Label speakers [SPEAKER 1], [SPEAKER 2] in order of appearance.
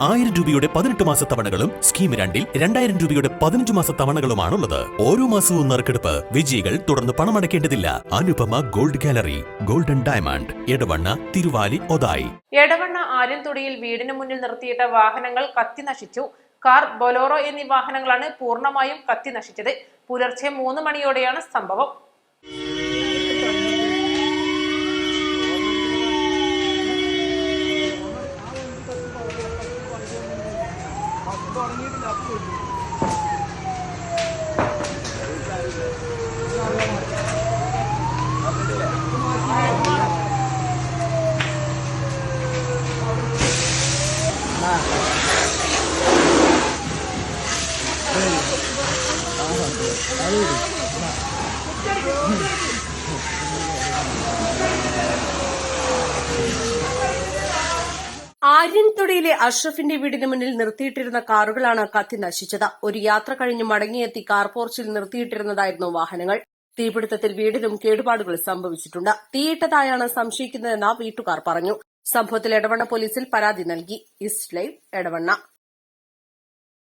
[SPEAKER 1] 1000 രൂപയുടെ 18 മാസ തവണകളും സ്കീം 2-ൽ 2000 രൂപയുടെ 15 മാസ തവണകളുമാണുള്ളത്. ഓരോ മാസവും നറുക്കെടുപ്പ്. വിജയികൾ തുടർന്ന് പണമടയ്ക്കേണ്ടതില്ല. Anupama gold gallery, golden diamond, Edavanna, Thiruvali, Othayi.
[SPEAKER 2] Edavanna ആര്യൻതൊടിയിൽ വീടിന് മുന്നിൽ നിർത്തിയിട്ട വാഹനങ്ങൾ കത്തിനശിച്ചു. കാർ, ബൊലോറോ എന്നീ വാഹനങ്ങളാണ് പൂർണ്ണമായും കത്തിനശിച്ചത്. പുലർച്ചെ 3 മണിയോടെയാണ് സംഭവം.
[SPEAKER 3] ആര്യൻതൊടിയിലെ അഷ്റഫിന്റെ വീടിന് മുന്നിൽ നിർത്തിയിട്ടിരുന്ന കാറുകളാണ് കത്തി നശിച്ചത്. ഒരു യാത്ര കഴിഞ്ഞ് മടങ്ങിയെത്തി കാർ പോർച്ചിൽ നിർത്തിയിട്ടിരുന്നതായിരുന്നു വാഹനങ്ങൾ. തീപിടുത്തത്തിൽ വീടിനും കേടുപാടുകൾ സംഭവിച്ചിട്ടുണ്ട്. തീയിട്ടതായാണ് സംശയിക്കുന്നതെന്ന് വീട്ടുകാർ പറഞ്ഞു. സംഭവത്തിൽ എടവണ്ണ പോലീസിൽ പരാതി നൽകി. East live, Edavanna.